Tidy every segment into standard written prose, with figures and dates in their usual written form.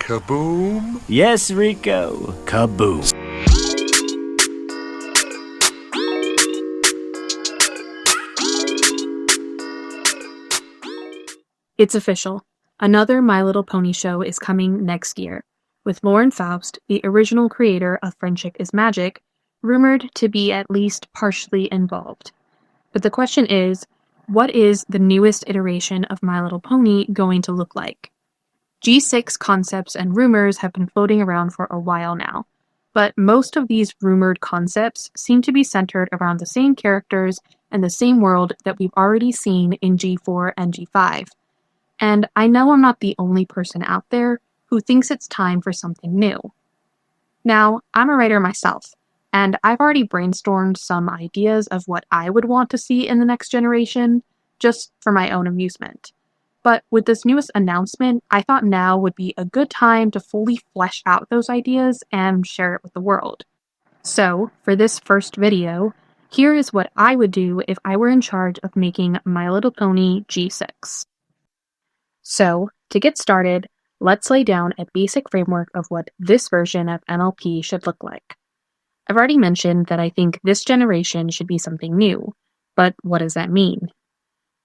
Kaboom? Yes, Rico. Kaboom. It's official. Another My Little Pony show is coming next year, with Lauren Faust, the original creator of Friendship is Magic, rumored to be at least partially involved. But the question is, what is the newest iteration of My Little Pony going to look like? G6 concepts and rumors have been floating around for a while now, but most of these rumored concepts seem to be centered around the same characters and the same world that we've already seen in G4 and G5. And I know I'm not the only person out there who thinks it's time for something new. Now, I'm a writer myself, and I've already brainstormed some ideas of what I would want to see in the next generation, just for my own amusement. But with this newest announcement, I thought now would be a good time to fully flesh out those ideas and share it with the world. So, for this first video, here is what I would do if I were in charge of making My Little Pony G6. So, to get started, let's lay down a basic framework of what this version of MLP should look like. I've already mentioned that I think this generation should be something new, but what does that mean?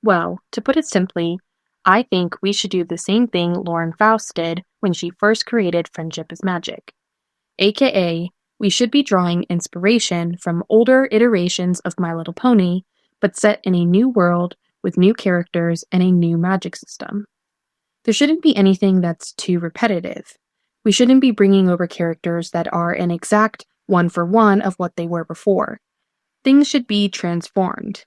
Well, to put it simply, I think we should do the same thing Lauren Faust did when she first created Friendship is Magic. AKA, we should be drawing inspiration from older iterations of My Little Pony, but set in a new world with new characters and a new magic system. There shouldn't be anything that's too repetitive. We shouldn't be bringing over characters that are an exact one-for-one of what they were before. Things should be transformed.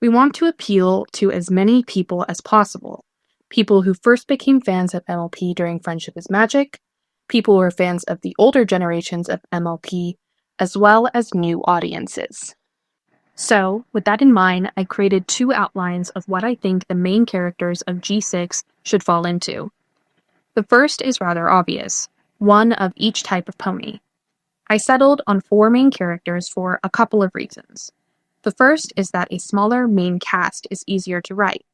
We want to appeal to as many people as possible. People who first became fans of MLP during Friendship is Magic, people who are fans of the older generations of MLP, as well as new audiences. So, with that in mind, I created two outlines of what I think the main characters of G6 should fall into. The first is rather obvious, one of each type of pony. I settled on 4 main characters for a couple of reasons. The first is that a smaller main cast is easier to write.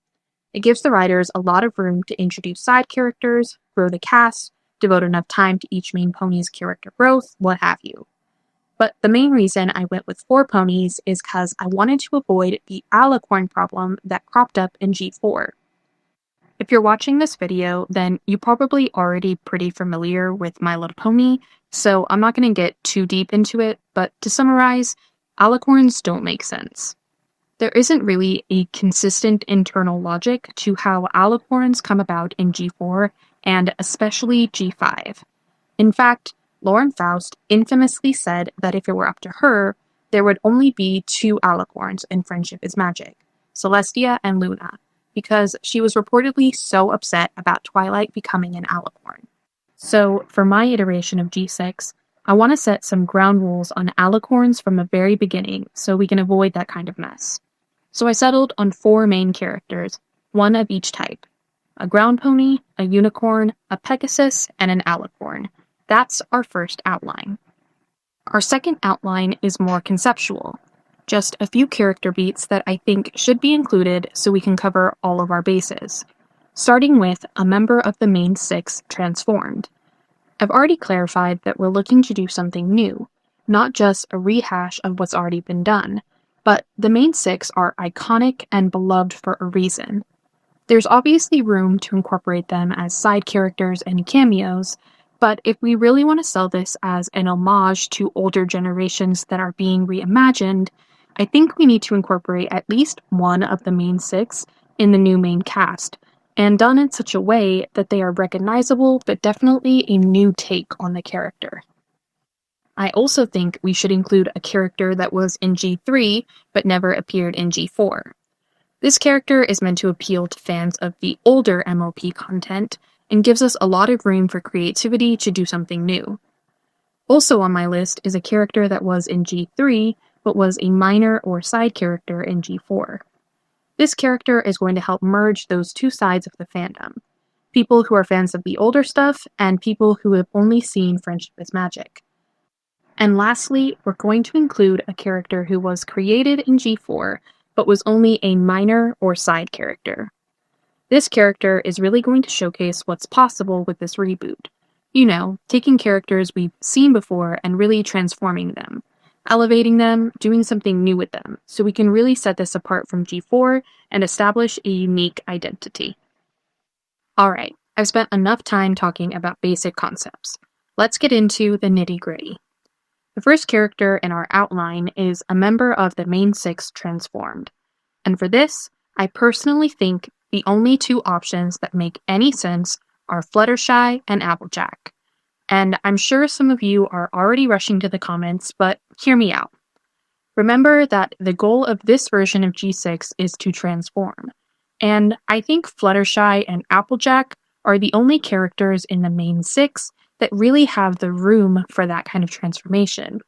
It gives the writers a lot of room to introduce side characters, grow the cast, devote enough time to each main pony's character growth, what have you. But the main reason I went with 4 ponies is because I wanted to avoid the Alicorn problem that cropped up in G4. If you're watching this video, then you're probably already pretty familiar with My Little Pony, so I'm not going to get too deep into it, but to summarize, Alicorns don't make sense. There isn't really a consistent internal logic to how Alicorns come about in G4, and especially G5. In fact, Lauren Faust infamously said that if it were up to her, there would only be 2 Alicorns in Friendship is Magic, Celestia and Luna, because she was reportedly so upset about Twilight becoming an Alicorn. So, for my iteration of G6, I want to set some ground rules on Alicorns from the very beginning so we can avoid that kind of mess. So I settled on 4 main characters, one of each type. A ground pony, a unicorn, a Pegasus, and an Alicorn. That's our first outline. Our second outline is more conceptual. Just a few character beats that I think should be included so we can cover all of our bases. Starting with a member of the main 6 transformed. I've already clarified that we're looking to do something new, not just a rehash of what's already been done, but the main 6 are iconic and beloved for a reason. There's obviously room to incorporate them as side characters and cameos, but if we really want to sell this as an homage to older generations that are being reimagined, I think we need to incorporate at least one of the main 6 in the new main cast, and done in such a way that they are recognizable but definitely a new take on the character. I also think we should include a character that was in G3 but never appeared in G4. This character is meant to appeal to fans of the older MLP content and gives us a lot of room for creativity to do something new. Also on my list is a character that was in G3 but was a minor or side character in G4. This character is going to help merge those 2 sides of the fandom, people who are fans of the older stuff and people who have only seen Friendship is Magic. And lastly, we're going to include a character who was created in G4 but was only a minor or side character. This character is really going to showcase what's possible with this reboot. You know, taking characters we've seen before and really transforming them, elevating them, doing something new with them, so we can really set this apart from G4 and establish a unique identity. Alright, I've spent enough time talking about basic concepts. Let's get into the nitty-gritty. The first character in our outline is a member of the main six transformed. And for this, I personally think the only two options that make any sense are Fluttershy and Applejack. And I'm sure some of you are already rushing to the comments, but hear me out. Remember that the goal of this version of G6 is to transform. And I think Fluttershy and Applejack are the only characters in the main six that really have the room for that kind of transformation.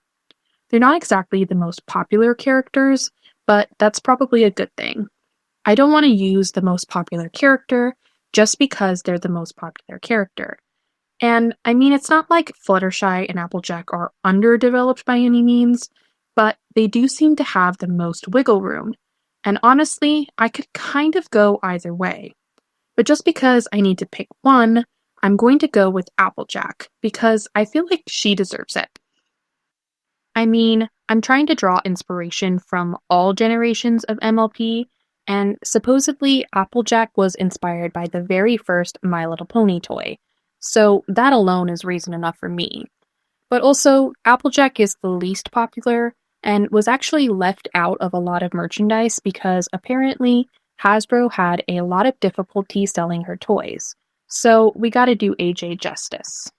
They're not exactly the most popular characters, but that's probably a good thing. I don't want to use the most popular character just because they're the most popular character. And I mean, it's not like Fluttershy and Applejack are underdeveloped by any means, but they do seem to have the most wiggle room. And honestly, I could kind of go either way. But just because I need to pick one, I'm going to go with Applejack because I feel like she deserves it. I mean, I'm trying to draw inspiration from all generations of MLP, and supposedly Applejack was inspired by the very first My Little Pony toy, so that alone is reason enough for me. But also, Applejack is the least popular, and was actually left out of a lot of merchandise because apparently Hasbro had a lot of difficulty selling her toys, so we gotta do AJ justice.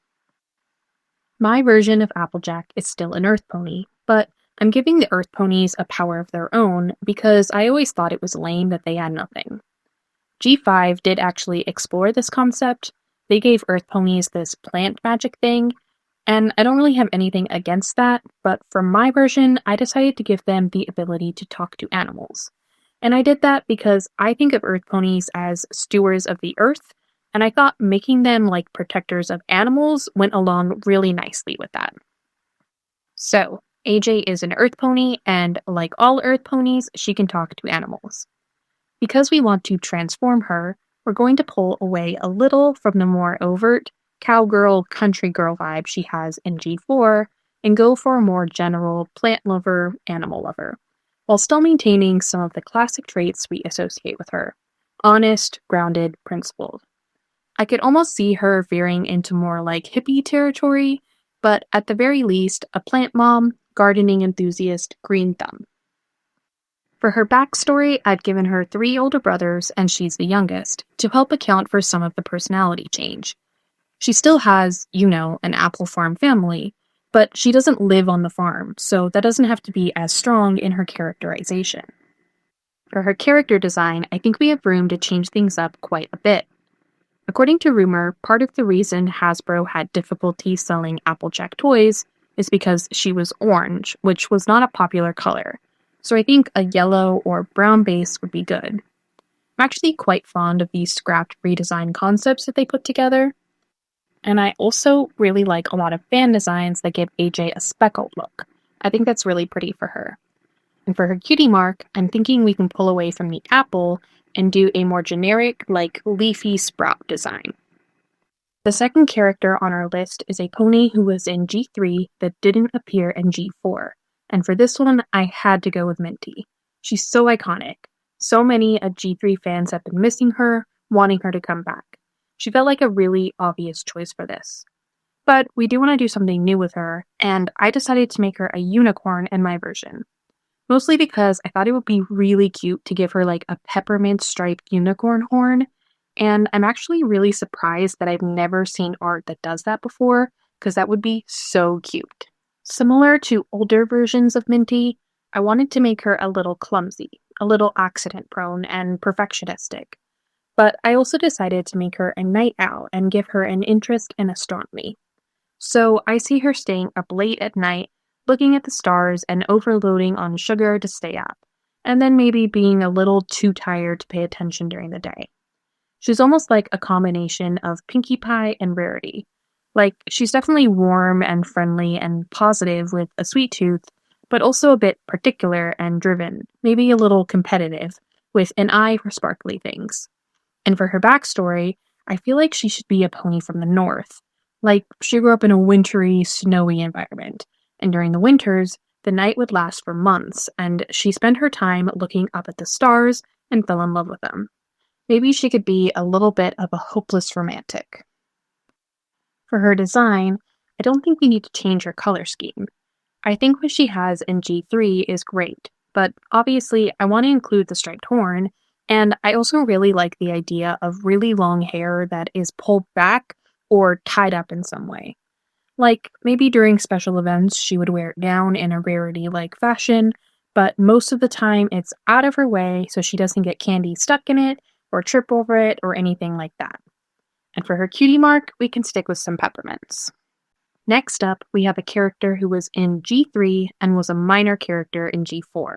My version of Applejack is still an Earth Pony, but I'm giving the Earth Ponies a power of their own because I always thought it was lame that they had nothing. G5 did actually explore this concept. They gave Earth Ponies this plant magic thing, and I don't really have anything against that, but for my version, I decided to give them the ability to talk to animals. And I did that because I think of Earth Ponies as stewards of the earth, and I thought making them like protectors of animals went along really nicely with that. So, AJ is an Earth Pony, and like all Earth Ponies, she can talk to animals. Because we want to transform her, we're going to pull away a little from the more overt cowgirl, country girl vibe she has in G4, and go for a more general plant lover, animal lover, while still maintaining some of the classic traits we associate with her: honest, grounded, principled. I could almost see her veering into more like hippie territory, but at the very least, a plant mom, gardening enthusiast, green thumb. For her backstory, I've given her 3 older brothers, and she's the youngest, to help account for some of the personality change. She still has, an apple farm family, but she doesn't live on the farm, so that doesn't have to be as strong in her characterization. For her character design, I think we have room to change things up quite a bit. According to rumor, part of the reason Hasbro had difficulty selling Applejack toys is because she was orange, which was not a popular color, so I think a yellow or brown base would be good. I'm actually quite fond of these scrapped redesign concepts that they put together, and I also really like a lot of fan designs that give AJ a speckled look. I think that's really pretty for her. And for her cutie mark, I'm thinking we can pull away from the apple and do a more generic, leafy sprout design. The second character on our list is a pony who was in G3 that didn't appear in G4, and for this one, I had to go with Minty. She's so iconic. So many of G3 fans have been missing her, wanting her to come back. She felt like a really obvious choice for this. But we do want to do something new with her, and I decided to make her a unicorn in my version. Mostly because I thought it would be really cute to give her a peppermint striped unicorn horn, and I'm actually really surprised that I've never seen art that does that before, because that would be so cute. Similar to older versions of Minty, I wanted to make her a little clumsy, a little accident prone, and perfectionistic. But I also decided to make her a night owl and give her an interest in astronomy. So I see her staying up late at night, looking at the stars and overloading on sugar to stay up, and then maybe being a little too tired to pay attention during the day. She's almost like a combination of Pinkie Pie and Rarity. She's definitely warm and friendly and positive with a sweet tooth, but also a bit particular and driven, maybe a little competitive, with an eye for sparkly things. And for her backstory, I feel like she should be a pony from the north, Like, she grew up in a wintry, snowy environment, and during the winters, the night would last for months, and she spent her time looking up at the stars and fell in love with them. Maybe she could be a little bit of a hopeless romantic. For her design, I don't think we need to change her color scheme. I think what she has in G3 is great, but obviously I want to include the striped horn, and I also really like the idea of really long hair that is pulled back or tied up in some way. Like, maybe during special events she would wear it down in a rarity-like fashion, but most of the time it's out of her way so she doesn't get candy stuck in it, or trip over it, or anything like that. And for her cutie mark, we can stick with some peppermints. Next up, we have a character who was in G3 and was a minor character in G4.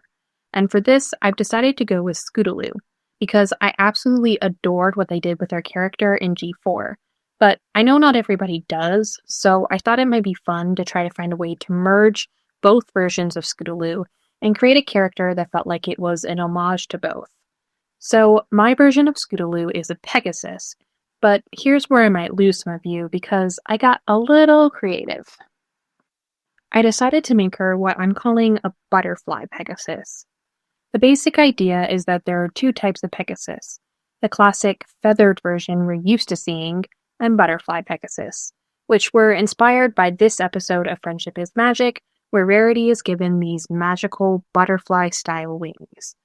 And for this, I've decided to go with Scootaloo, because I absolutely adored what they did with her character in G4. But I know not everybody does, so I thought it might be fun to try to find a way to merge both versions of Scootaloo and create a character that felt like it was an homage to both. So my version of Scootaloo is a Pegasus, but here's where I might lose some of you because I got a little creative. I decided to make her what I'm calling a butterfly Pegasus. The basic idea is that there are two types of Pegasus, the classic feathered version we're used to seeing, and butterfly Pegasus, which were inspired by this episode of Friendship is Magic, where Rarity is given these magical butterfly-style wings.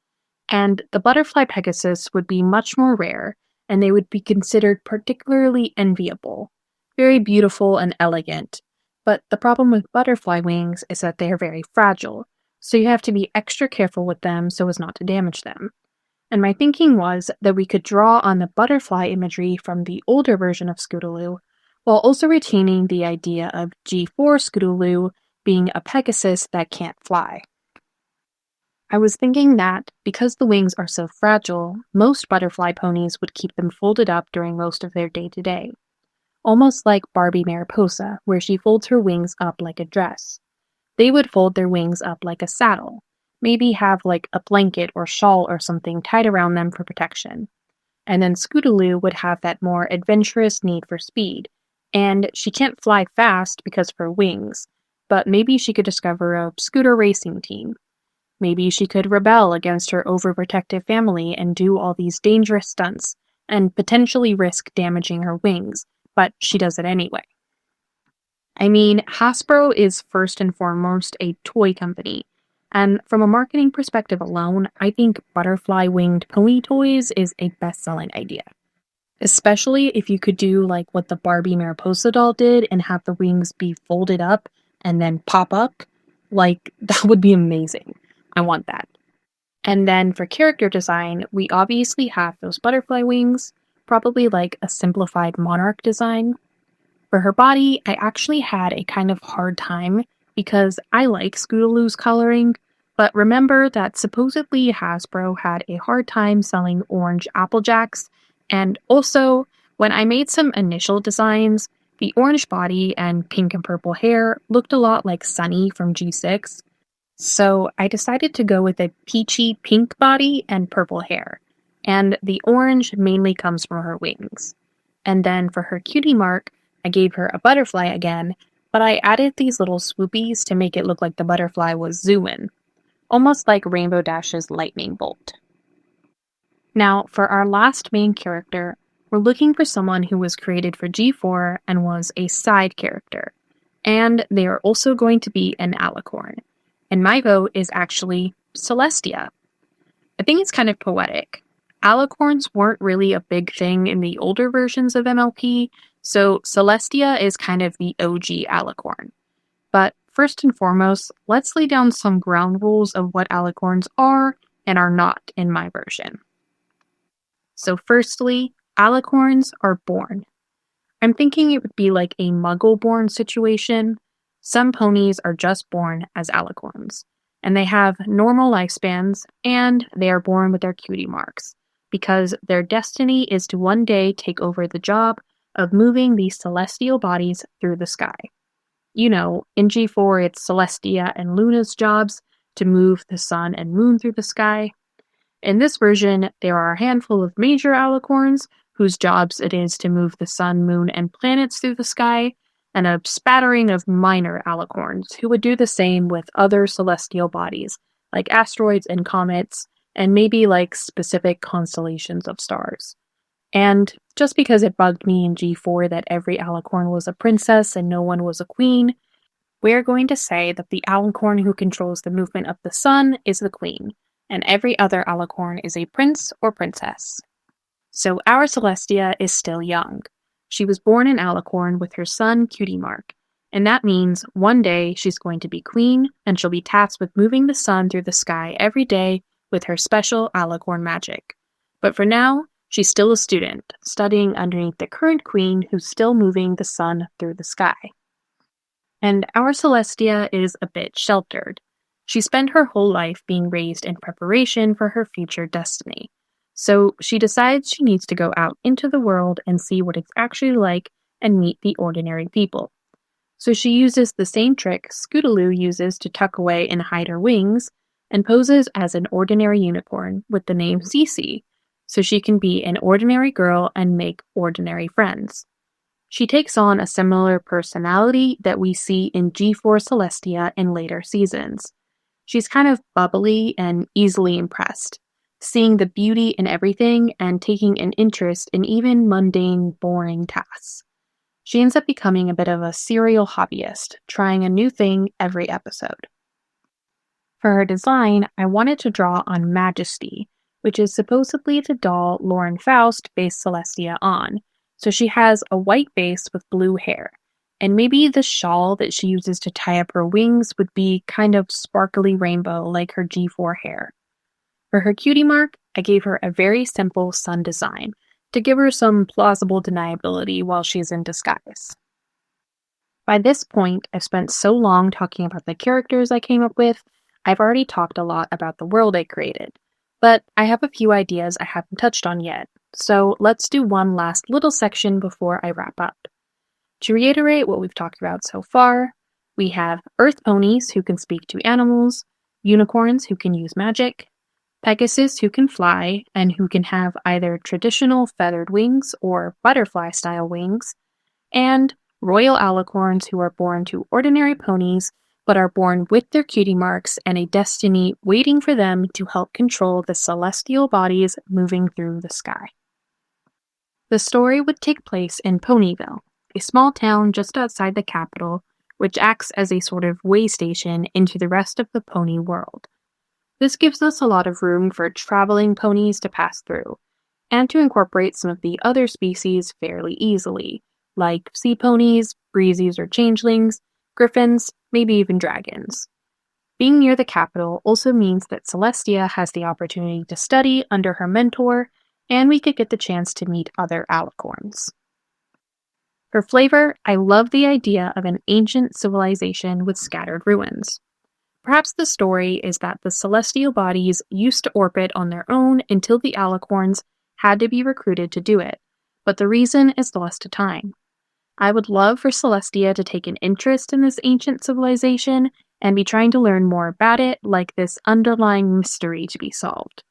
And the butterfly Pegasus would be much more rare, and they would be considered particularly enviable, very beautiful and elegant. But the problem with butterfly wings is that they are very fragile, so you have to be extra careful with them so as not to damage them. And my thinking was that we could draw on the butterfly imagery from the older version of Scootaloo, while also retaining the idea of G4 Scootaloo being a Pegasus that can't fly. I was thinking that, because the wings are so fragile, most butterfly ponies would keep them folded up during most of their day-to-day. Almost like Barbie Mariposa, where she folds her wings up like a dress. They would fold their wings up like a saddle, maybe have like a blanket or shawl or something tied around them for protection. And then Scootaloo would have that more adventurous need for speed, and she can't fly fast because of her wings, but maybe she could discover a scooter racing team. Maybe she could rebel against her overprotective family and do all these dangerous stunts, and potentially risk damaging her wings, but she does it anyway. I mean, Hasbro is first and foremost a toy company, and from a marketing perspective alone, I think butterfly-winged pony toys is a best-selling idea. Especially if you could do like what the Barbie Mariposa doll did and have the wings be folded up and then pop up. Like, that would be amazing. I want that. And then for character design, we obviously have those butterfly wings, probably like a simplified monarch design. For her body, I actually had a kind of hard time because I like Scootaloo's coloring, but remember that supposedly Hasbro had a hard time selling orange Applejacks, and also, when I made some initial designs, the orange body and pink and purple hair looked a lot like Sunny from G6, so I decided to go with a peachy pink body and purple hair, and the orange mainly comes from her wings. And then for her cutie mark, I gave her a butterfly again, but I added these little swoopies to make it look like the butterfly was zooming, almost like Rainbow Dash's lightning bolt. Now, for our last main character, we're looking for someone who was created for G4 and was a side character, and they are also going to be an Alicorn. And my vote is actually Celestia. I think it's kind of poetic. Alicorns weren't really a big thing in the older versions of MLP, so Celestia is kind of the OG Alicorn. But first and foremost, let's lay down some ground rules of what Alicorns are and are not in my version. So firstly, Alicorns are born. I'm thinking it would be like a Muggle-born situation. Some ponies are just born as Alicorns, and they have normal lifespans, and they are born with their cutie marks, because their destiny is to one day take over the job of moving these celestial bodies through the sky. You know, in G4 it's Celestia and Luna's jobs to move the sun and moon through the sky. In this version, there are a handful of major Alicorns whose jobs it is to move the sun, moon, and planets through the sky, and a spattering of minor alicorns who would do the same with other celestial bodies, like asteroids and comets, and maybe like specific constellations of stars. And just because it bugged me in G4 that every alicorn was a princess and no one was a queen, we're going to say that the alicorn who controls the movement of the sun is the queen, and every other alicorn is a prince or princess. So our Celestia is still young. She was born in Alicorn with her son Cutie Mark, and that means one day she's going to be queen, and she'll be tasked with moving the sun through the sky every day with her special Alicorn magic. But for now, she's still a student, studying underneath the current queen who's still moving the sun through the sky. And our Celestia is a bit sheltered. She spent her whole life being raised in preparation for her future destiny. So she decides she needs to go out into the world and see what it's actually like and meet the ordinary people. So she uses the same trick Scootaloo uses to tuck away and hide her wings, and poses as an ordinary unicorn with the name Cece, so she can be an ordinary girl and make ordinary friends. She takes on a similar personality that we see in G4 Celestia in later seasons. She's kind of bubbly and easily impressed, seeing the beauty in everything and taking an interest in even mundane, boring tasks. She ends up becoming a bit of a serial hobbyist, trying a new thing every episode. For her design, I wanted to draw on Majesty, which is supposedly the doll Lauren Faust based Celestia on, so she has a white base with blue hair, and maybe the shawl that she uses to tie up her wings would be kind of sparkly rainbow like her G4 hair. For her Cutie Mark, I gave her a very simple sun design, to give her some plausible deniability while she's in disguise. By this point, I've spent so long talking about the characters I came up with, I've already talked a lot about the world I created, but I have a few ideas I haven't touched on yet, so let's do one last little section before I wrap up. To reiterate what we've talked about so far, we have Earth ponies who can speak to animals, unicorns who can use magic, Pegasus who can fly and who can have either traditional feathered wings or butterfly-style wings, and royal alicorns who are born to ordinary ponies but are born with their cutie marks and a destiny waiting for them to help control the celestial bodies moving through the sky. The story would take place in Ponyville, a small town just outside the capital, which acts as a sort of way station into the rest of the pony world. This gives us a lot of room for traveling ponies to pass through, and to incorporate some of the other species fairly easily, like sea ponies, breezies or changelings, griffins, maybe even dragons. Being near the capital also means that Celestia has the opportunity to study under her mentor, and we could get the chance to meet other alicorns. For flavor, I love the idea of an ancient civilization with scattered ruins. Perhaps the story is that the celestial bodies used to orbit on their own until the alicorns had to be recruited to do it, but the reason is lost to time. I would love for Celestia to take an interest in this ancient civilization and be trying to learn more about it, like this underlying mystery to be solved.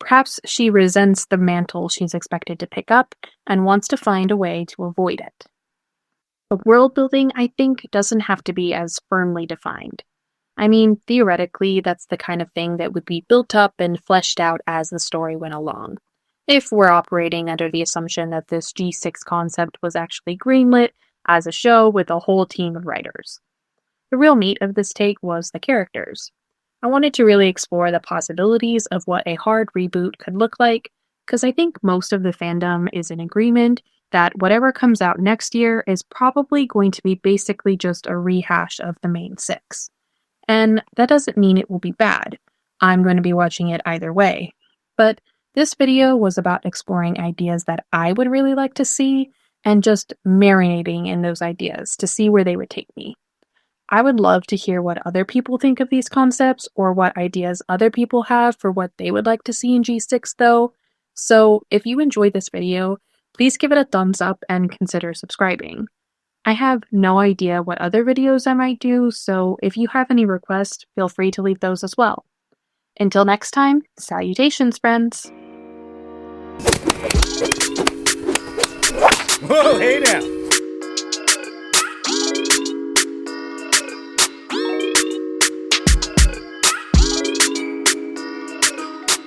Perhaps she resents the mantle she's expected to pick up and wants to find a way to avoid it. The world building, I think, doesn't have to be as firmly defined. I mean, theoretically, that's the kind of thing that would be built up and fleshed out as the story went along, if we're operating under the assumption that this G6 concept was actually greenlit as a show with a whole team of writers. The real meat of this take was the characters. I wanted to really explore the possibilities of what a hard reboot could look like, because I think most of the fandom is in agreement that whatever comes out next year is probably going to be basically just a rehash of the main 6. And that doesn't mean it will be bad. I'm going to be watching it either way. But this video was about exploring ideas that I would really like to see and just marinating in those ideas to see where they would take me. I would love to hear what other people think of these concepts or what ideas other people have for what they would like to see in G6 though. So if you enjoyed this video, please give it a thumbs up and consider subscribing. I have no idea what other videos I might do, so if you have any requests, feel free to leave those as well. Until next time, salutations, friends! Whoa, hey now!